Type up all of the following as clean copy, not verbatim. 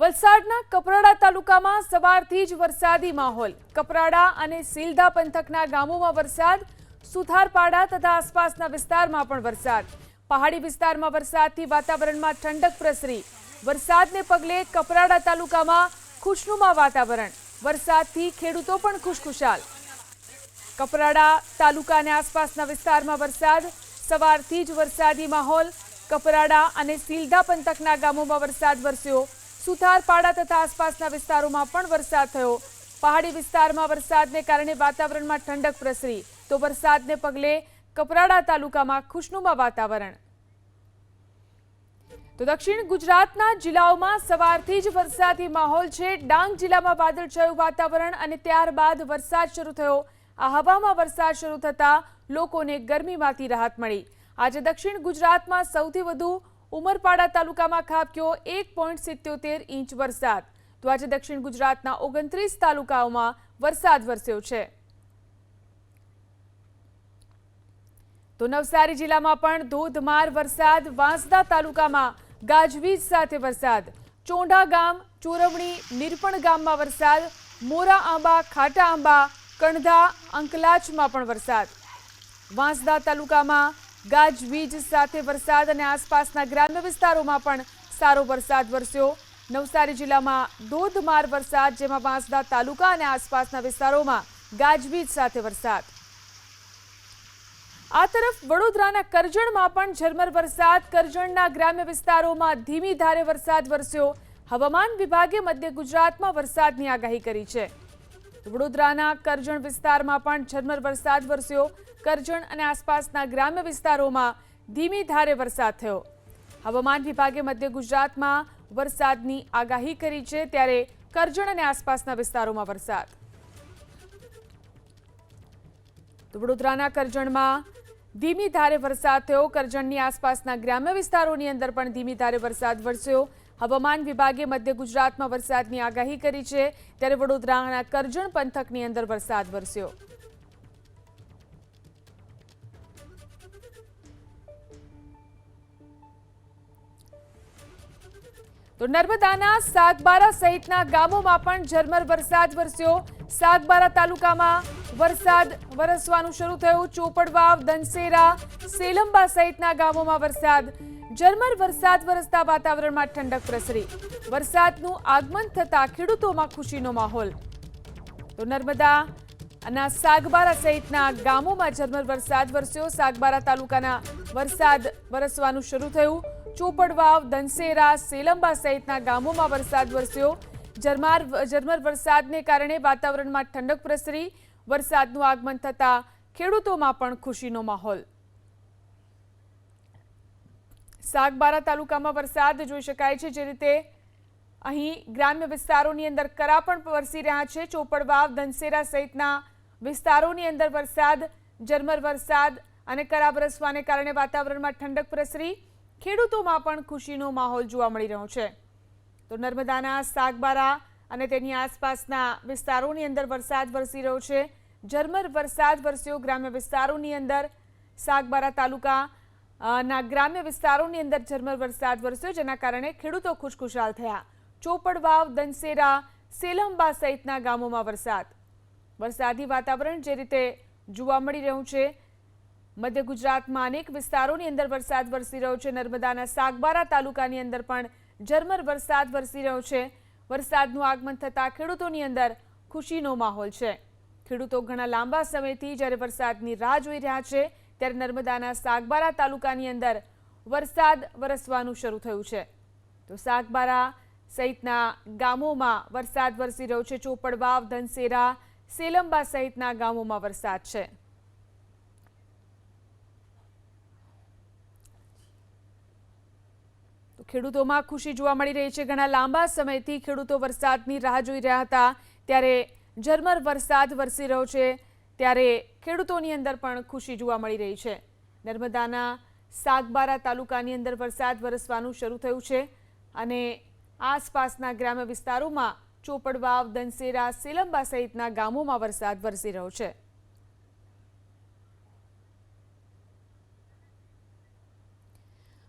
વલસાડના કપરાડા તાલુકામાં સવારથી જ વરસાદી માહોલ। કપરાડા અને સિલધા પંથકના ગામોમાં વરસાદ, સુથારપાડા તથા આસપાસના વિસ્તારમાં પણ વરસાદ। પહાડી વિસ્તારમાં વરસાદથી વાતાવરણમાં ઠંડક પ્રસરી। વરસાદને પગલે કપરાડા તાલુકામાં ખુશનુમા વાતાવરણ। વરસાદથી ખેડૂતો પણ ખુશખુશાલ। કપરાડા તાલુકા અને આસપાસના વિસ્તારમાં વરસાદ, સવારથી જ વરસાદી માહોલ। કપરાડા અને સિલધા પંથકના ગામોમાં વરસાદ વરસ્યો। સુથારપાડા તથા આસપાસના વિસ્તારોમાં પણ વરસાદ થયો। પહાડી વિસ્તારમાં વરસાદને કારણે વાતાવરણમાં ઠંડક પ્રસરી, તો વરસાદને પગલે કપરાડા તાલુકામાં ખુશનુમા વાતાવરણ। તો દક્ષિણ ગુજરાતના જિલ્લાઓમાં સવારથી જ વરસાદી માહોલ છે। ડાંગ જિલ્લામાં વાદળછાયું વાતાવરણ અને ત્યારબાદ વરસાદ શરૂ થયો। આ હવામાં વરસાદ શરૂ થતા લોકોને ગરમીમાંથી રાહત મળી। આજે દક્ષિણ ગુજરાતમાં સૌથી વધુ ઉમરપાડા તાલુકામાં ખાબક્યો 1.77 ઇંચ વરસાદ। તો આજે દક્ષિણ ગુજરાતના 29 તાલુકાઓમાં વરસાદ વરસ્યો છે। તો નવસારી જિલ્લામાં પણ ધોધમાર વરસાદ। વાંસદા તાલુકામાં ગાજવીજ સાથે વરસાદ। ચોંઢા ગામ, ચોરવણી, નીરપણ ગામમાં વરસાદ। મોરા આંબા, ખાટા આંબા, કણધા, અંકલાચમાં પણ વરસાદ। વાંસદા તાલુકામાં ગાજવીજ સાથે વરસાદ અને આસપાસના ગ્રામ્ય વિસ્તારોમાં પણ સારો વરસાદ વરસ્યો। નવસારી જિલ્લામાં ધોધમાર વરસાદ, જેમાં વાંસદા તાલુકા અને આસપાસના વિસ્તારોમાં ગાજવીજ સાથે વરસાદ। આ તરફ વડોદરાના કરજણમાં પણ ઝરમર વરસાદ। કરજણના ગ્રામ્ય વિસ્તારોમાં ધીમી ધારે વરસાદ વરસ્યો। હવામાન વિભાગે મધ્ય ગુજરાતમાં વરસાદની આગાહી કરી છે। વડોદરાના કરજણ વિસ્તારમાં પણ ઝરમર વરસાદ વરસ્યો। કરજણ અને આસપાસના ગ્રામ્ય વિસ્તારોમાં ધીમી ધારે વરસાદ થયો। હવામાન વિભાગે મધ્ય ગુજરાતમાં વરસાદની આગાહી કરી છે, ત્યારે કરજણ અને આસપાસના વિસ્તારોમાં વરસાદ। તો વડોદરાના કરજણમાં ધીમી ધારે વરસાદ થયો। કરજણની આસપાસના ગ્રામ્ય વિસ્તારોની અંદર પણ ધીમી ધારે વરસાદ વરસ્યો। હવામાન વિભાગે મધ્ય ગુજરાતમાં વરસાદની આગાહી કરી છે, ત્યારે વડોદરાના કરજણ પંથકની અંદર વરસાદ વરસ્યો। તો નર્મદાના સાગબારા સહિતના ગામોમાં પણ ઝરમર વરસાદ વરસ્યો। સાગબારા તાલુકામાં વરસાદ વરસવાનું શરૂ થયું। ચોપડવાવ, દનસેરા, સેલંબા સહિતના ગામોમાં વરસાદ। ઝરમર વરસાદ વરસતા વાતાવરણમાં ઠંડક પ્રસરી। વરસાદનું આગમન થતા ખેડૂતોમાં ખુશીનો માહોલ। તો નર્મદાના સાગબારા સહિતના ગામોમાં ઝરમર વરસાદ વરસ્યો। સાગબારા તાલુકાના વરસાદ વરસવાનું શરૂ થયું। ચોપડવાવ, દનસેરા, સેલંબા સહિતના ગામોમાં વરસાદ વરસ્યો। ઝરમર વરસાદને કારણે વાતાવરણમાં ઠંડક પ્રસરી। વરસાદનું આગમન થતા ખેડૂતોમાં પણ ખુશીનો માહોલ। સાગબારા તાલુકામાં વરસાદ જોઈ શકાય છે, જે રીતે અહીં ગ્રામ્ય વિસ્તારોની અંદર કરા પણ વરસી રહ્યા છે। ચોપડવાવ, દનસેરા સહિતના વિસ્તારોની અંદર વરસાદ, ઝરમર વરસાદ અને કરા વરસવાને કારણે વાતાવરણમાં ઠંડક પ્રસરી। ખેડૂતોમાં પણ ખુશીનો માહોલ જોવા મળી રહ્યો છે। તો નર્મદાના સાગબારા અને તેની આસપાસના વિસ્તારોની અંદર વરસાદ વરસી રહ્યો છે। ઝરમર વરસાદ વરસ્યો ગ્રામ્ય વિસ્તારોની અંદર। સાગબારા તાલુકાના ગ્રામ્ય વિસ્તારોની અંદર ઝરમર વરસાદ વરસ્યો, જેના કારણે ખેડૂતો ખુશખુશાલ થયા। ચોપડવાવ, દનસેરા, સેલંબા સહિતના ગામોમાં વરસાદી વાતાવરણ જે રીતે જોવા મળી રહ્યું છે। મધ્ય ગુજરાતમાં અનેક વિસ્તારોની અંદર વરસાદ વરસી રહ્યો છે। નર્મદાના સાગબારા તાલુકાની અંદર પણ ઝરમર વરસાદ વરસી રહ્યો છે। વરસાદનું આગમન થતા ખેડૂતોની અંદર ખુશીનો માહોલ છે। ખેડૂતો ઘણા લાંબા સમયથી જ્યારે વરસાદની રાહ જોઈ રહ્યા છે, ત્યારે નર્મદાના સાગબારા તાલુકાની અંદર વરસાદ વરસવાનું શરૂ થયું છે। તો સાગબારા સહિતના ગામોમાં વરસાદ વરસી રહ્યો છે। ચોપડવાવ, ધનસેરા, સેલંબા સહિતના ગામોમાં વરસાદ છે। ખેડૂતોમાં ખુશી જોવા મળી રહી છે। ઘણા લાંબા સમયથી ખેડૂતો વરસાદની રાહ જોઈ રહ્યા હતા, ત્યારે ઝરમર વરસાદ વરસી રહ્યો છે, ત્યારે ખેડૂતોની અંદર પણ ખુશી જોવા મળી રહી છે। નર્મદાના સાગબારા તાલુકાની અંદર વરસાદ વરસવાનું શરૂ થયું છે અને આસપાસના ગ્રામ્ય વિસ્તારોમાં ચોપડવાવ, દનસેરા, સેલંબા સહિતના ગામોમાં વરસાદ વરસી રહ્યો છે।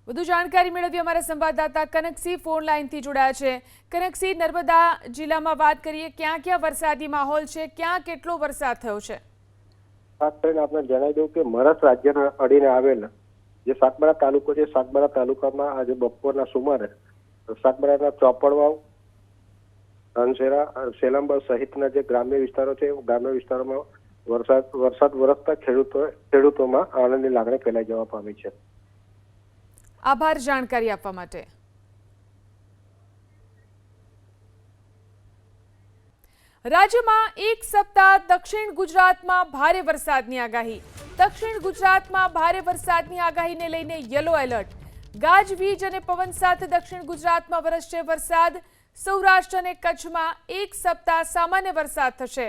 વધુ જાણકારી મેળવી અમારા સંવાદદાતા કનકસિંહ ફોન લાઈનથી જોડાયા છે। કનકસિંહ, નર્મદા જિલ્લામાં વાત કરીએ, ક્યાં ક્યાં વરસાદી માહોલ છે, ક્યાં કેટલો વરસાદ થયો છે? ખાસ કરીને આપણે જણાવી દઉં કે મહારાષ્ટ્ર રાજ્યના અડીને આવેલા જે સાગબારા તાલુકો છે, સાગબારા તાલુકામાં આજે બપોરના સુમારે સાગબારાના ચોપડવાવ, ધનસેરા, સેલંબર સહિતના જે ગ્રામ્ય વિસ્તારો છે, ગ્રામ્ય વિસ્તારોમાં વરસાદ વરસતા ખેડૂતોમાં આનંદની લાગણી ફેલાઈ જવા પામી છે। આભાર જાણકારી આપવા માટે। રાજ્યમાં એક સપ્તાહ દક્ષિણ ગુજરાતમાં ભારે વરસાદની આગાહી। દક્ષિણ ગુજરાતમાં ભારે વરસાદની આગાહીને લઈને યલો એલર્ટ। ગાજવીજ અને પવન સાથે દક્ષિણ ગુજરાતમાં વરસશે વરસાદ। સૌરાષ્ટ્ર અને કચ્છમાં એક સપ્તાહ સામાન્ય વરસાદ થશે।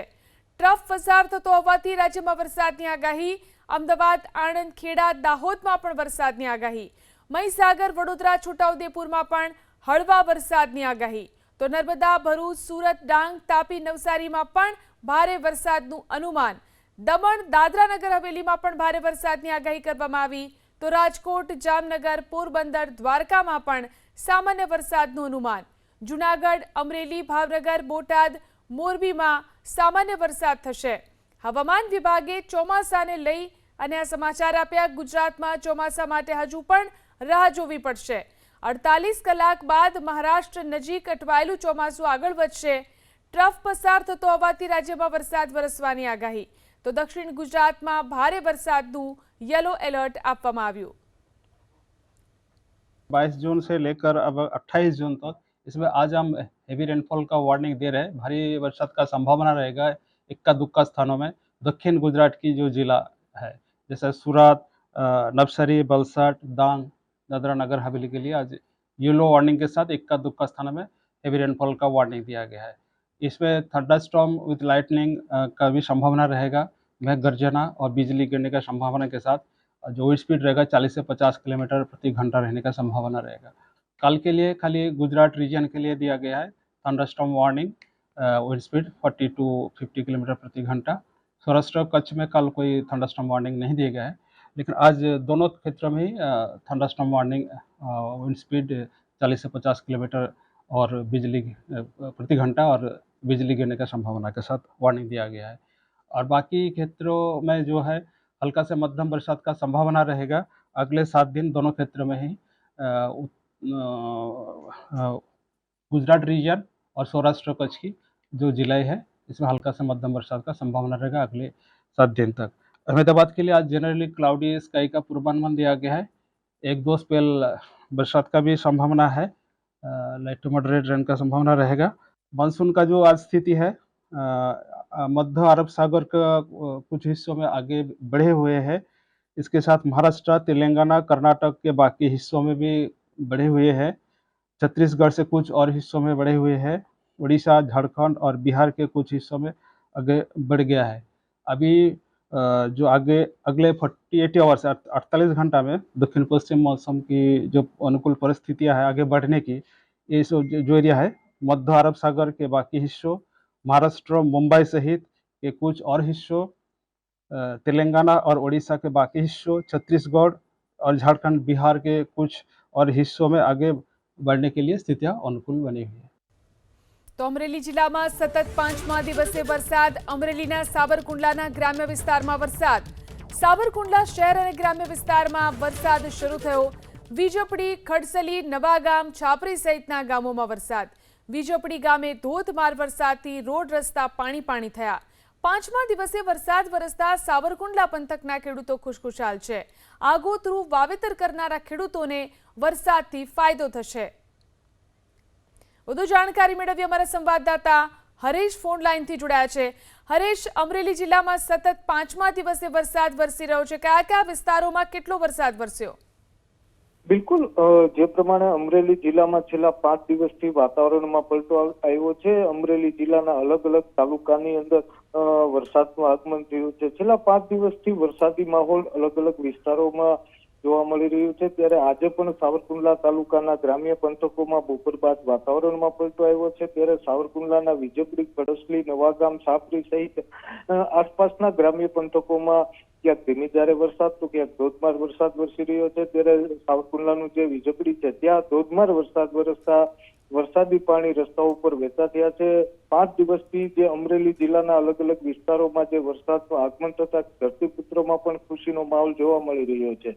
ટ્રફ પસાર થતો હોવાથી રાજ્યમાં વરસાદની આગાહી। અમદાવાદ, આણંદ, ખેડા, દાહોદમાં પણ વરસાદની આગાહી। મહીસાગર, વડોદરા, છોટાઉદેપુરમાં પણ હળવા વરસાદની આગાહી। તો નર્મદા, ભરૂચ, સુરત, ડાંગ, તાપી, નવસારીમાં પણ ભારે વરસાદનું અનુમાન। દમણ, દાદરા નગર હવેલીમાં પણ ભારે વરસાદની આગાહી કરવામાં આવી। તો રાજકોટ, જામનગર, પોરબંદર, દ્વારકામાં પણ સામાન્ય વરસાદનું અનુમાન। જૂનાગઢ, અમરેલી, ભાવનગર, બોટાદ, મોરબીમાં સામાન્ય વરસાદ થશે। હવામાન વિભાગે ચોમાસાને લઈ અને આ સમાચાર આપ્યા। ગુજરાતમાં ચોમાસા માટે હજુ પણ રાહ જોવી પડશે। 48 કલાક બાદ મહારાષ્ટ્ર નજીક અટવાયેલું ચોમાસું આગળ વધશે। ટ્રફ પસાર થતો હોવાથી રાજ્યમાં વરસાદ વરસવાની આગાહી। તો દક્ષિણ ગુજરાતમાં ભારે વરસાદનું યલો એલર્ટ આપવામાં આવ્યું। 22 जून से लेकर अब 28 जून तक इसमें आज हम हेवी रेनफॉल का वार्निंग दे रहे हैं। भारी बरसात का संभावना रहेगा इक्का दुक्का स्थानों में। दक्षिण गुजरात की जो जिला है जैसे सूरत, नवसारी, वलसाड, डांग, दादरा नगर हवेली के लिए आज येलो वार्निंग के साथ इक्का दुक्का स्थानों में हेवी रेनफॉल का वार्निंग दिया गया है। इसमें थंडरस्टॉर्म विद लाइटनिंग का भी संभावना रहेगा। मेघ गर्जना और बिजली गिरने का संभावना के साथ जो स्पीड रहेगा 40 से 50 किलोमीटर प्रति घंटा रहने का संभावना रहेगा। कल के लिए खाली गुजरात रीजन के लिए दिया गया है thunderstorm warning, wind speed 40 to 50 kilometre प्रति घंटा। सौराष्ट्र कच्छ में कल कोई थंडरस्टॉर्म वार्निंग नहीं दिया गया है, लेकिन आज दोनों क्षेत्रों में ही थंडरस्टॉर्म वार्निंग, विंड स्पीड 40 से 50 किलोमीटर और बिजली प्रति घंटा और बिजली गिरने का संभावना के साथ वार्निंग दिया गया है। और बाकी क्षेत्रों में जो है हल्का से मध्यम बरसात का संभावना रहेगा। अगले 7 दिन दोनों क्षेत्रों में ही गुजरात रीजन और सौराष्ट्र कच्छ की जो जिले हैं इसमें हल्का से मध्यम बरसात का संभावना रहेगा अगले 7 दिन तक। अहमदाबाद के लिए आज जनरली क्लाउडी स्काई का पूर्वानुमान दिया गया है। 1-2 स्पेल बरसात का भी संभावना है। लाइट टू मॉडरेट रेन का संभावना रहेगा। मानसून का जो आज स्थिति है मध्य अरब सागर का कुछ हिस्सों में आगे बढ़े हुए हैं। इसके साथ महाराष्ट्र, तेलंगाना, कर्नाटक के बाकी हिस्सों में भी बढ़े हुए हैं। छत्तीसगढ़ से कुछ और हिस्सों में बढ़े हुए हैं। उड़ीसा, झारखंड और बिहार के कुछ हिस्सों में आगे बढ़ गया है। अभी जो आगे अगले 48 आवर्स 48 घंटा में दक्षिण पश्चिम मौसम की जो अनुकूल परिस्थितियां हैं आगे बढ़ने की, ये जो एरिया है मध्य अरब सागर के बाकी हिस्सों, महाराष्ट्र, मुंबई सहित के कुछ और हिस्सों, तेलंगाना और उड़ीसा के बाकी हिस्सों, छत्तीसगढ़ और झारखंड, बिहार के कुछ और हिस्सों में आगे बढ़ने के लिए स्थितियां अनुकूल बनी हुई है। તો અમરેલી જિલ્લામાં સતત 5મા દિવસે વરસાદ। અમરેલીના સાબરકુંડલાના ગ્રામ્ય વિસ્તારમાં વરસાદ। સાબરકુંડલા શહેર અને ગ્રામ્ય વિસ્તારમાં વરસાદ શરૂ થયો। વીજપડી, ખડસલી, નવાગામ, છાપરી સહિતના ગામોમાં વરસાદ। વીજપડી ગામે ધોધમાર વરસાદથી રોડ રસ્તા પાણી થયા। 5મા દિવસે વરસાદ વરસતા સાબરકુંડલા પંથકના ખેડૂતો ખુશખુશાલ છે। આગોતરું વાવેતર કરનારા ખેડૂતોને વરસાદથી ફાયદો થશે। વધુ જાણકારી મેળવી અમારા સંવાદદાતા હરેશ ફોન લાઈનથી જોડાયા છે। હરેશ, અમરેલી જિલ્લામાં સતત 5મા દિવસે વરસાદ વરસી રહ્યો છે, કયા વિસ્તારોમાં કેટલો વરસાદ વરસ્યો? બિલકુલ, જે પ્રમાણે અમરેલી જિલ્લામાં છેલ્લા 5 દિવસથી વાતાવરણમાં પલટો આવ્યો છે। અમરેલી જિલ્લાના અલગ અલગ તાલુકાની અંદર વરસાદનું આગમન થયું છે। છેલ્લા 5 દિવસથી વરસાદી માહોલ અલગ અલગ વિસ્તારોમાં જોવા મળી રહ્યું છે। ત્યારે આજે પણ સાવરકુંડલા તાલુકાના ગ્રામ્ય પંથકોમાં બપોર બાદ વાતાવરણમાં પલટો આવ્યો છે। ત્યારે સાવરકુંડલાના વિજયપુરી, કડસલી, નવાગામ, સાપરી સહિત આસપાસના ગ્રામ્ય પંથકોમાં ક્યાંક ધીમી ધારે વરસાદ તો ક્યાંક ધોધમાર વરસાદ વરસી રહ્યો છે। ત્યારે સાવરકુંડલાનું જે વિજયપુરી છે ત્યાં ધોધમાર વરસાદ વરસતા વરસાદી પાણી રસ્તાઓ ઉપર વહેતા થયા છે। 5 દિવસથી જે અમરેલી જિલ્લાના અલગ અલગ વિસ્તારોમાં જે વરસાદનું આગમન થતા ધરતીપુત્રોમાં પણ ખુશીનો માહોલ જોવા મળી રહ્યો છે।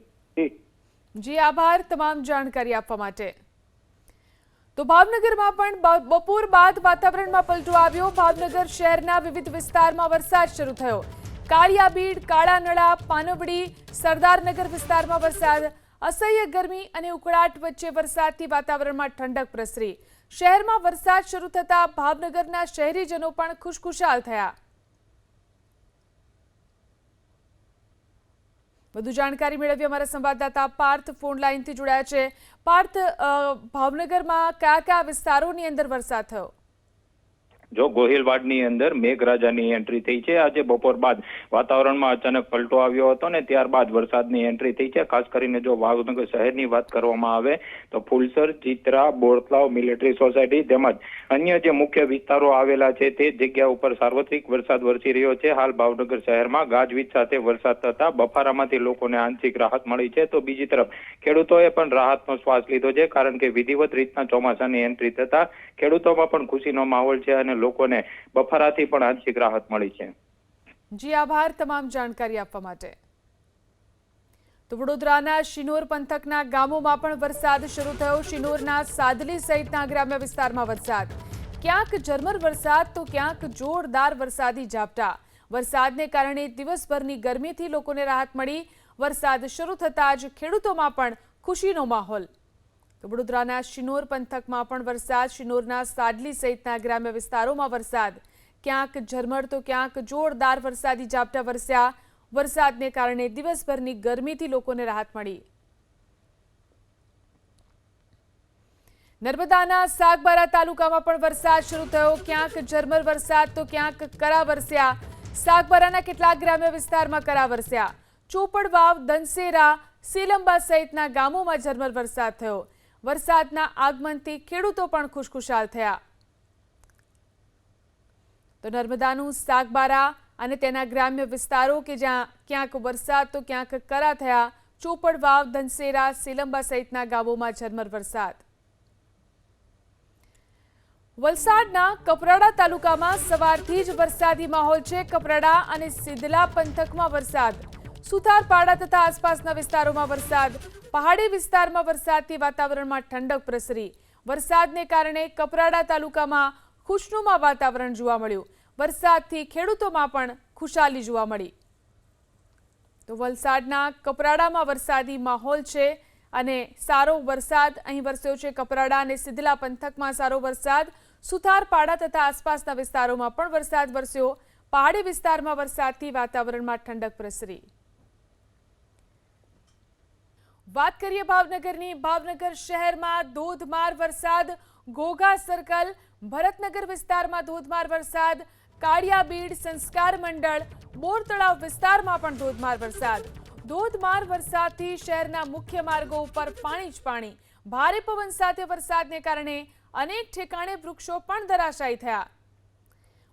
જી આભાર તમામ જાણકારી આપવા માટે। તો ભાવનગરમાં પણ બપોર બાદ વાતાવરણમાં પલટો આવ્યો। ભાવનગર શહેરના વિવિધ વિસ્તારમાં વરસાદ શરૂ થયો। કાળિયાબીડ, કાળાનળા, પાનવડી, સરદારનગર વિસ્તારમાં વરસાદ। અસહ્ય ગરમી અને ઉકળાટ વચ્ચે વરસાદથી વાતાવરણમાં ઠંડક પ્રસરી। શહેરમાં વરસાદ શરૂ થતા ભાવનગરના શહેરીજનો પણ ખુશખુશાલ થયા। વધુ જાણકારી મેળવી અમારા સંવાદદાતા પાર્થ ફોન લાઈનથી જોડાયા છે। પાર્થ, ભાવનગરમાં કયા કયા વિસ્તારોની અંદર વરસાદ થયો? જો ગોહિલવાડની અંદર મેઘરાજાની એન્ટ્રી થઈ છે। આજે બપોર બાદ વાતાવરણમાં અચાનક પલટો આવ્યો હતો ને ત્યારબાદ વરસાદની એન્ટ્રી થઈ છે। ખાસ કરીને જો ભાવનગર શહેરની વાત કરવામાં આવે તો ફૂલસર, ચિત્રા, બોરતલાવ, મિલિટરી સોસાયટી તેમજ અન્ય જે મુખ્ય વિસ્તારો આવેલા છે તે જગ્યા ઉપર સાર્વત્રિક વરસાદ વરસી રહ્યો છે। હાલ ભાવનગર શહેરમાં ગાજવીજ સાથે વરસાદ થતા બફારામાંથી લોકોને આંશિક રાહત મળી છે। તો બીજી તરફ ખેડૂતોએ પણ રાહતનો શ્વાસ લીધો છે, કારણ કે વિધિવત રીતના ચોમાસાની એન્ટ્રી થતા ખેડૂતોમાં પણ ખુશીનો માહોલ છે અને લોકોને બફારાથી પણ આંશિક રાહત મળી છે। જી આભાર તમામ જાણકારી આપવા માટે। તો વડોદરાના શિનોર પંથકના ગામોમાં પણ વરસાદ શરૂ થયો। શિનોરના સાદલી સહિતના ગ્રામ્ય વિસ્તારમાં વરસાદ, ક્યાંક ઝરમર વરસાદ તો ક્યાંક જોરદાર વરસાદી ઝાપટા। વરસાદને કારણે દિવસભરની ગરમીથી લોકોને રાહત મળી। વરસાદ શરૂ થતાં જ ખેડૂતોમાં પણ ખુશીનો માહોલ। તો વડોદરાના શિનોર પંથકમાં પણ વરસાદ। શિનોરના સાદલી સહિતના ગ્રામ્ય વિસ્તારોમાં વરસાદ, ક્યાંક ઝરમર તો ક્યાંક જોરદાર વરસાદી ઝાપટા વરસ્યા। વરસાદને કારણે દિવસભરની ગરમીથી લોકોને રાહત મળી। નર્મદાના સાગબારા તાલુકામાં પણ વરસાદ શરૂ થયો। ક્યાંક ઝરમર વરસાદ તો ક્યાંક કરા વરસ્યા। સાગબારાના કેટલાક ગ્રામ્ય વિસ્તારમાં કરા વરસ્યા। ચોપડવાવ, દનસેરા, સિલંબા સહિતના ગામોમાં ઝરમર વરસાદ થયો। વરસાદના આગમનથી ખેડૂતો પણ ખુશખુશાલ થયા। તો નર્મદાનું સાગબારા અને તેના ગ્રામ્ય વિસ્તારો કે જ્યાં ક્યાંક વરસાદ તો ક્યાંક કરા થયા। ચોપડવાવ, દનસેરા, સિલંબા સહિતના ગામોમાં ઝરમર વરસાદ। વલસાડના કપરાડા તાલુકામાં સવારથી જ વરસાદી માહોલ છે। કપરાડા અને સિદલા પંથકમાં વરસાદ, સુથારપાડા તથા આસપાસના વિસ્તારોમાં વરસાદ। પહાડી વિસ્તારમાં વરસાદથી વાતાવરણમાં ઠંડક પ્રસરી। વરસાદને કારણે કપરાડા તાલુકામાં ખુશનુમા વાતાવરણ જોવા મળ્યું। વરસાદથી ખેડૂતોમાં પણ ખુશાલી જોવા મળી। તો વલસાડના કપરાડામાં વરસાદી માહોલ છે અને સારો વરસાદ અહીં વરસ્યો છે। કપરાડા અને સિદલા પંથકમાં સારો વરસાદ, સુથારપાડા તથા આસપાસના વિસ્તારોમાં પણ વરસાદ વરસ્યો। પહાડી વિસ્તારમાં વરસાદથી વાતાવરણમાં ઠંડક પ્રસરી। વાત કરીએ ભાવનગરની। ભાવનગર શહેરમાં ધોધમાર વરસાદ। ઘોઘા સર્કલ, ભરતનગર વિસ્તારમાં ધોધમાર વરસાદ। કાળિયાબીડ, સંસ્કાર મંડળ, બોર તળાવ વિસ્તારમાં પણ ધોધમાર વરસાદ। ધોધમાર વરસાદથી શહેરના મુખ્ય માર્ગો ઉપર પાણી જ પાણી। ભારે પવન સાથે વરસાદને કારણે અનેક ઠેકાણે વૃક્ષો પણ ધરાશાયી થયા।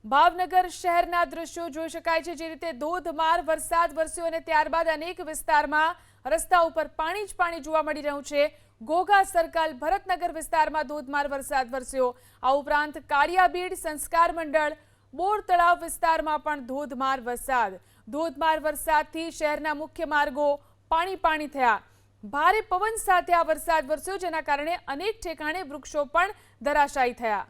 ભાવનગર શહેરના દ્રશ્યો જોઈ શકાય છે, જે રીતે ધોધમાર વરસાદ વરસ્યો અને ત્યારબાદ અનેક વિસ્તારમાં રસ્તા ઉપર પાણી જ પાણી જોવા મળી રહ્યું છે। ઘોઘા સર્કલ, ભરતનગર વિસ્તારમાં ધોધમાર વરસાદ વરસ્યો। આ ઉપરાંત કાળિયાબીડ, સંસ્કાર મંડળ, બોર તળાવ વિસ્તારમાં પણ ધોધમાર વરસાદ। ધોધમાર વરસાદથી શહેરના મુખ્ય માર્ગો પાણી પાણી થયા। ભારે પવન સાથે આ વરસાદ વરસ્યો, જેના કારણે અનેક ઠેકાણે વૃક્ષો પણ ધરાશાયી થયા।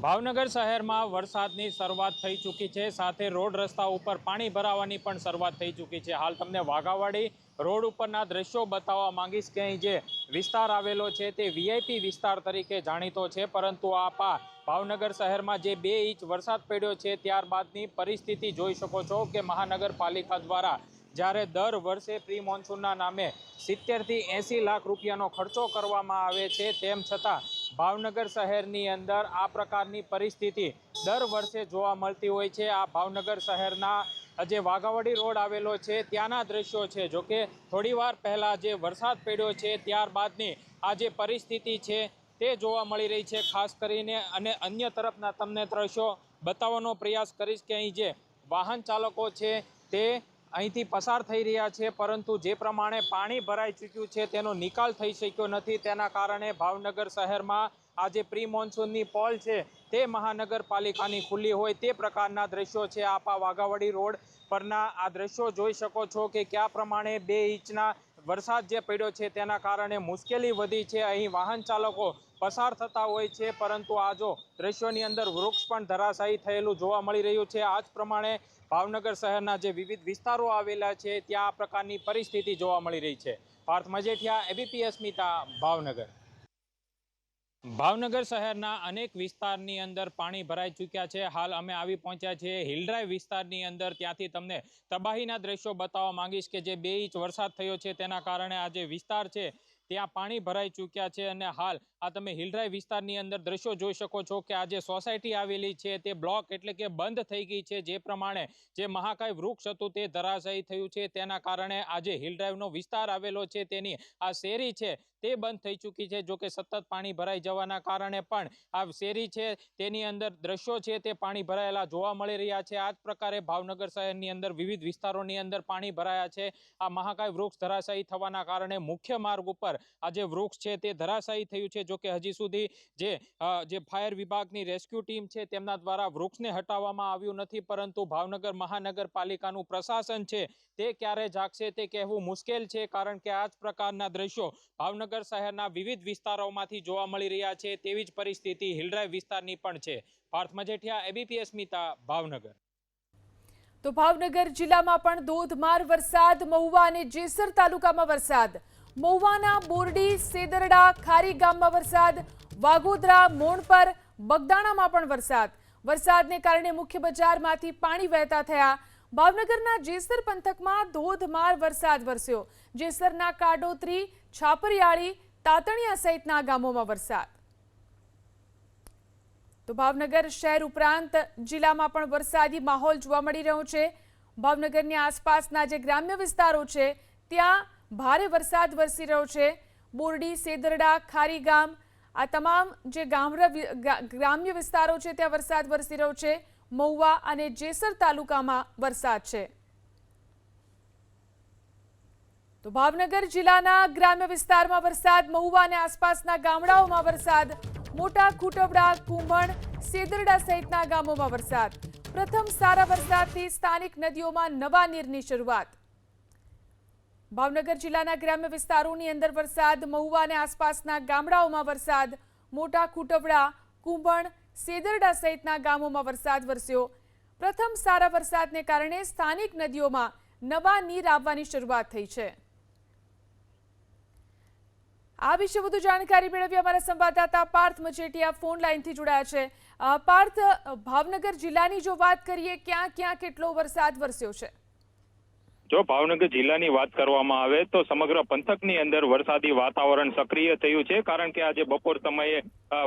ભાવનગર શહેરમાં વરસાદની શરૂઆત થઈ ચૂકી છે, સાથે રોડ રસ્તા ઉપર પાણી ભરાવાની પણ શરૂઆત થઈ ચૂકી છે। હાલ તમને વાઘાવાડી રોડ ઉપરના દ્રશ્યો બતાવવા માંગીશ કે અહીં જે વિસ્તાર આવેલો છે તે વીઆઈપી વિસ્તાર તરીકે જાણીતો છે, પરંતુ આ ભાવનગર શહેરમાં જે 2 ઇંચ વરસાદ પડ્યો છે ત્યારબાદની પરિસ્થિતિ જોઈ શકો છો કે મહાનગરપાલિકા દ્વારા જ્યારે દર વર્ષે પ્રી મોન્સૂનના નામે 70 થી 80 લાખ રૂપિયાનો ખર્ચો કરવામાં આવે છે, તેમ છતાં ભાવનગર શહેરની અંદર આ પ્રકારની પરિસ્થિતિ દર વર્ષે જોવા મળતી હોય છે। આ ભાવનગર શહેરના જે વાઘાવાડી રોડ આવેલો છે ત્યાંના દ્રશ્યો છે. જોકે થોડીવાર પહેલા જે વરસાદ પડ્યો છે ત્યારબાદની આ જે પરિસ્થિતિ છે તે જોવા મળી રહી છે ખાસ કરીને. અને અન્ય તરફના તમને દ્રશ્યો બતાવવાનો પ્રયાસ કરીશ કે અહીં જે વાહન ચાલકો છે તે અહીંથી પસાર થઈ રહ્યા છે, પરંતુ જે પ્રમાણે પાણી ભરાઈ ચૂક્યું છે તેનો નિકાલ થઈ શક્યો નથી. તેના કારણે ભાવનગર શહેરમાં આ જે પ્રી મોન્સૂનની પોલ છે તે મહાનગરપાલિકાની ખુલ્લી હોય તે પ્રકારના દ્રશ્યો છે. આપ આ વાઘાવાડી રોડ પરના આ દ્રશ્યો જોઈ શકો છો કે કયા પ્રમાણે 2 ઇંચના વરસાદ જે પડ્યો છે તેના કારણે મુશ્કેલી વધી છે. અહીં વાહન ચાલકો પસાર થતા હોય છે, પરંતુ આ જો દ્રશ્યોની અંદર વૃક્ષ પણ ધરાશાયી થયેલું જોવા મળી રહ્યું છે. આ જ પ્રમાણે ભાવનગર શહેરના જે વિવિધ વિસ્તારો આવેલા છે ત્યાં આ પ્રકારની પરિસ્થિતિ જોવા મળી રહી છે. પાર્થ મજેઠિયા, એબીપી અસ્મિતા, ભાવનગર. ભાવનગર શહેરના અનેક વિસ્તારની અંદર પાણી ભરાઈ ચૂક્યા છે. હાલ અમે આવી પહોંચ્યા છીએ હિલ ડ્રાઈવ વિસ્તારની અંદર. ત્યાંથી તમને તબાહીના દ્રશ્યો બતાવવા માંગીશ કે જે 2 ઇંચ વરસાદ થયો છે તેના કારણે આ જે વિસ્તાર છે ત્યાં પાણી ભરાઈ ચૂક્યા છે. અને હાલ આ તમે હિલ ડ્રાઈવ વિસ્તારની અંદર દ્રશ્યો જોઈ શકો છો કે આ જે સોસાયટી આવેલી છે તે બ્લોક એટલે કે બંધ થઈ ગઈ છે. જે પ્રમાણે જે મહાકાય વૃક્ષ હતું તે ધરાશાયી થયું છે તેના કારણે આ જે હિલ ડ્રાઈવનો વિસ્તાર આવેલો છે તેની આ શેરી છે તે બંધ થઈ ચૂકી છે. જો કે સતત પાણી ભરાઈ જવાના કારણે પણ આ શેરી છે તેની અંદર દ્રશ્યો છે તે પાણી ભરાયેલા જોવા મળી રહ્યા છે. આ જ પ્રકારે ભાવનગર શહેરની અંદર વિવિધ વિસ્તારોની અંદર પાણી ભરાયા છે. આ મહાકાય વૃક્ષ ધરાશાયી થવાના કારણે મુખ્ય માર્ગ ઉપર આ જે વૃક્ષ છે તે ધરાશાયી થયું છે. જો કે હજી સુધી જે ફાયર વિભાગની રેસ્ક્યુ ટીમ છે તેમના દ્વારા વૃક્ષને હટાવવામાં આવ્યું નથી, પરંતુ ભાવનગર મહાનગરપાલિકાનું પ્રશાસન છે તે ક્યારે જાગશે તે કહેવું મુશ્કેલ છે, કારણ કે આ જ પ્રકારના દ્રશ્યો ભાવનગર શહેરના વિવિધ વિસ્તારોમાંથી જોવા મળી રહ્યા છે. તેવી જ પરિસ્થિતિ હિલ ડ્રાઈવ વિસ્તારની પણ છે. પાર્થ મજેઠિયા, એબીપી અસ્મિતા, ભાવનગર. તો ભાવનગર જિલ્લામાં પણ ધોધમાર વરસાદ. મહુવા અને જેસર તાલુકામાં વરસાદ. મહુવાના બોરડી, સેદરડા, ખારી ગામમાં વરસાદ. વાઘોદરા, મોણપર, બગદાણામાં પણ વરસાદ. વરસાદને કારણે મુખ્ય બજારમાંથી પાણી વહેતા થયા. ભાવનગરના જેસર પંથકમાં ધોધમાર વરસાદ વરસ્યો. જેસરના કાડોત્રી, છાપરિયાળી, તાતણિયા સહિતના ગામોમાં વરસાદ. તો ભાવનગર શહેર ઉપરાંત જિલ્લામાં પણ વરસાદી માહોલ જોવા મળી રહ્યો છે. ભાવનગરની આસપાસના જે ગ્રામ્ય વિસ્તારો છે ત્યાં ભારે વરસાદ વરસી રહ્યો છે. બોરડી, સેદરડા, ખારી ગામ આ તમામ જે ગ્રામ્ય વિસ્તારો છે ત્યાં વરસાદ વરસી રહ્યો છે. મહુવા અને જેસર તાલુકામાં વરસાદ છે. તો ભાવનગર જિલ્લાના ગ્રામ્ય વિસ્તારમાં વરસાદ. મહુવા અને આસપાસના ગામડાઓમાં વરસાદ. મોટા કુટવડા, કુંભણ, સેદરડા સહિતના ગામોમાં વરસાદ. પ્રથમ સારા વરસાદથી સ્થાનિક નદીઓમાં નવા નીરની શરૂઆત. ભાવનગર જિલ્લાના ગ્રામ્ય વિસ્તારોની અંદર વરસાદ. મહુવા અને આસપાસના ગામડાઓમાં વરસાદ. મોટા કુટવડા, કુંભણ, સેદરડા સહિતના ગામોમાં વરસાદ વરસ્યો. પ્રથમ સારા વરસાદને કારણે સ્થાનિક નદીઓમાં નવા નીર આવવાની શરૂઆત થઈ છે. આ વિશે વધુ જાણકારી મેળવી અમારા સંવાદદાતા પાર્થ મજેઠિયા ફોન લાઈનથી જોડાયા છે. પાર્થ, ભાવનગર જિલ્લાની જો વાત કરીએ, ક્યાં ક્યાં કેટલો વરસાદ વરસ્યો છે? જો ભાવનગર જિલ્લાની વાત કરવામાં આવે તો સમગ્ર પંથકની અંદર વરસાદી વાતાવરણ સક્રિય થયું છે, કારણ કે આજે બપોર સમયે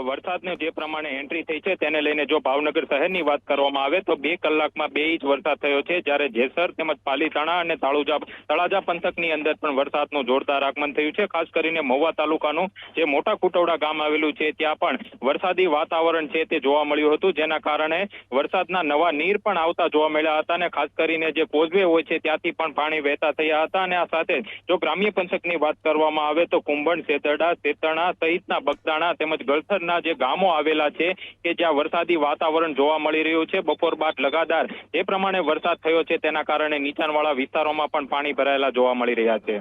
વરસાદને જે પ્રમાણે એન્ટ્રી થઈ છે તેને લઈને જો ભાવનગર શહેરની વાત કરવામાં આવે તો 2 કલાકમાં 2 ઇંચ વરસાદ થયો છે. જ્યારે જેસર તેમજ પાલીતાણા અને તળાજા પંથકની અંદર પણ વરસાદનું જોરદાર આગમન થયું છે. ખાસ કરીને મહુવા તાલુકાનું જે મોટા કુટવડા ગામ આવેલું છે ત્યાં પણ વરસાદી વાતાવરણ છે તે જોવા મળ્યું હતું, જેના કારણે વરસાદના નવા નીર પણ આવતા જોવા મળ્યા હતા. અને ખાસ કરીને જે કોઝવે હોય છે ત્યાંથી પણ પાણી વહેતા થયા હતા. અને આ સાથે જો ગ્રામ્ય પંથકની વાત કરવામાં આવે તો કુંભણ, સેદરડા, સેતરણા સહિતના બગદાણા તેમજ ગળથરના જે ગામો આવેલા છે કે જ્યાં વરસાદી વાતાવરણ જોવા મળી રહ્યું છે. બપોર બાદ લગાતાર જે પ્રમાણે વરસાદ થયો છે તેના કારણે નીચાણવાળા વિસ્તારોમાં પણ પાણી ભરાયેલા જોવા મળી રહ્યા છે.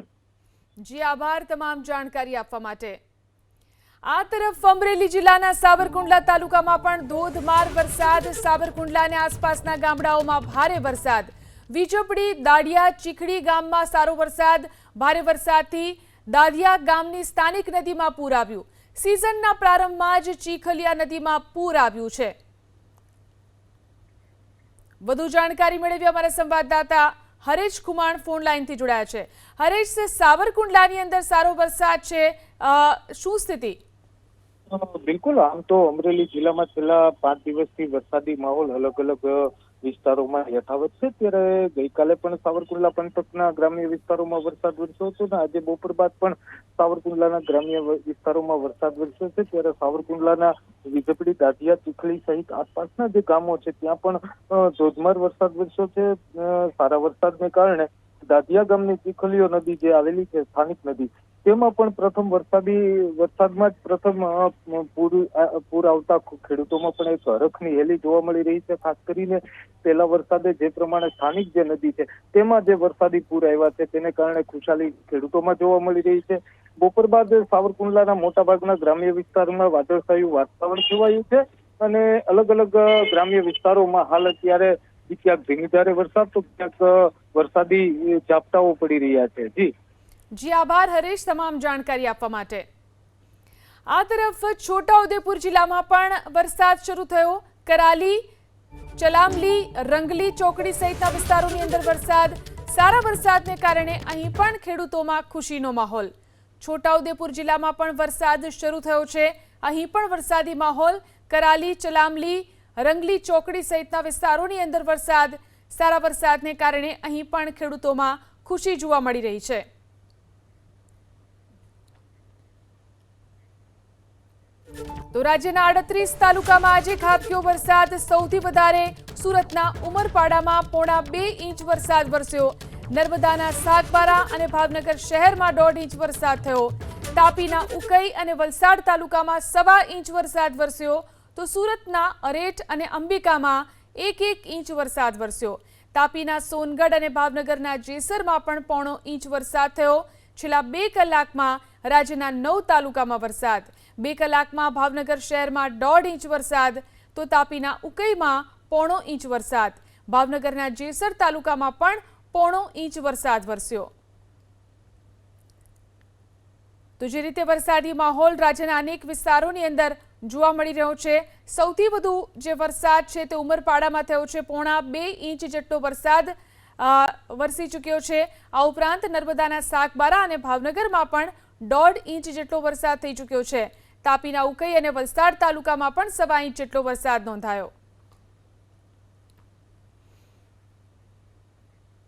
જી આભાર તમામ જાણકારી આપવા માટે. આ તરફ અમરેલી જિલ્લાના સાવરકુંડલા તાલુકામાં પણ ધોધમાર વરસાદ. સાવરકુંડલા અને આસપાસના ગામડાઓમાં ભારે વરસાદ. વીજપડી, દાડિયા, ચીખડી ગામમાં સારો વરસાદ. ભારે વરસાદથી દાદિયા ગામની સ્થાનિક નદીમાં પૂર આવ્યું. સિઝનના પ્રારંભમાં જ ચીખલિયા નદીમાં પૂર આવ્યું છે. વધુ જાણકારી મેળવી અમારા સંવાદદાતા હરેશ કુમાર ફોન લાઈનથી જોડાયા છે. હરેશ, સાવરકુંડલાની અંદર સારો વરસાદ છે, શું સ્થિતિ? બિલકુલ, આમ તો અમરેલી જિલ્લામાં છેલ્લા 5 દિવસથી વરસાદી માહોલ અલગ અલગ વિસ્તારોમાં યથાવત છે. ત્યારે ગઈકાલે પણ સાવરકુંડલા પંથકના ગ્રામ્ય વિસ્તારોમાં વરસાદ વરસ્યો હતો અને આજે બપોર બાદ પણ સાવરકુંડલાના ગ્રામ્ય વિસ્તારોમાં વરસાદ વરસ્યો છે. ત્યારે સાવરકુંડલાના વીજપડી, દાઢિયા, ચીખલી સહિત આસપાસના જે ગામો છે ત્યાં પણ ધોધમાર વરસાદ વરસ્યો છે. સારા વરસાદને કારણે દાઢિયા ગામની ચીખલીઓ નદી જે આવેલી છે, સ્થાનિક નદી, તેમાં પણ પ્રથમ વરસાદમાં જ પ્રથમ પૂર આવતા ખેડૂતોમાં પણ એક હરખની હેલી જોવા મળી રહી છે. ખાસ કરીને પહેલા વરસાદે જે પ્રમાણે સ્થાનિક જે નદી છે તેમાં જે વરસાદી પૂર આવ્યા છે તેને કારણે ખુશાલી ખેડૂતોમાં જોવા મળી રહી છે. બપોર બાદ સાવરકુંડલાના મોટાભાગના ગ્રામ્ય વિસ્તારોમાં વાદળછાયું વાતાવરણ છવાયું છે અને અલગ અલગ ગ્રામ્ય વિસ્તારોમાં હાલ અત્યારે ક્યાંક ધીમીધારે વરસાદ તો ક્યાંક વરસાદી ઝાપટાઓ પડી રહ્યા છે. જી આભાર હરેશ, તમામ જાણકારી આપવા માટે. આ તરફ છોટાઉદેપુર જિલ્લામાં પણ વરસાદ શરૂ થયો. કરાલી, ચલામલી, રંગલી ચોકડી સહિતના વિસ્તારોની અંદર વરસાદ. સારા વરસાદને કારણે અહીં પણ ખેડૂતોમાં ખુશીનો માહોલ. છોટાઉદેપુર જિલ્લામાં પણ વરસાદ શરૂ થયો છે. અહીં પણ વરસાદી માહોલ. કરાલી, ચલામલી, રંગલી ચોકડી સહિતના વિસ્તારોની અંદર વરસાદ. સારા વરસાદને કારણે અહીં પણ ખેડૂતોમાં ખુશી જોવા મળી રહી છે. તો રાજ્યના 38 તાલુકામાં આજે ખાબક્યો વરસાદ. સૌથી વધારે સુરતના ઉમરપાડામાં 1.5 ઇંચ વરસાદ વરસ્યો. નર્મદાના સાગબારા અને ભાવનગર શહેરમાં 1.5 ઇંચ વરસાદ થયો. તાપીના ઉકઈ અને વલસાડ તાલુકામાં 1.25 ઇંચ વરસાદ વરસ્યો. તો સુરતના અરેઠ અને અંબિકામાં 1 ઇંચ વરસાદ વરસ્યો. તાપીના સોનગઢ અને ભાવનગરના જેસરમાં પણ 0.5 ઇંચ વરસાદ થયો. છેલ્લા 2 કલાકમાં રાજ્યના 9 તાલુકામાં વરસાદ. 2 કલાકમાં ભાવનગર શહેરમાં 1.5 ઇંચ વરસાદ, તો તાપીના ઉકઈમાં 0.5 ઇંચ વરસાદ. ભાવનગરના જેસર તાલુકામાં પણ 0.5 ઇંચ વરસાદ વરસ્યો. તો જે રીતે વરસાદી માહોલ રાજ્યના અનેક વિસ્તારોની અંદર જોવા મળી રહ્યો છે. સૌથી વધુ જે વરસાદ છે તે ઉમરપાડામાં થયો છે. 1.5 ઇંચ જેટલો વરસાદ વરસી ચૂક્યો છે. આ ઉપરાંત નર્મદાના સાગબારા અને ભાવનગરમાં પણ 1.5 ઇંચ જેટલો વરસાદ થઈ ચૂક્યો છે. તાપીના ઉકઈ અને વલસાડ તાલુકામાં પણ 1.25 ઇંચ જેટલો વરસાદ નોંધાયો.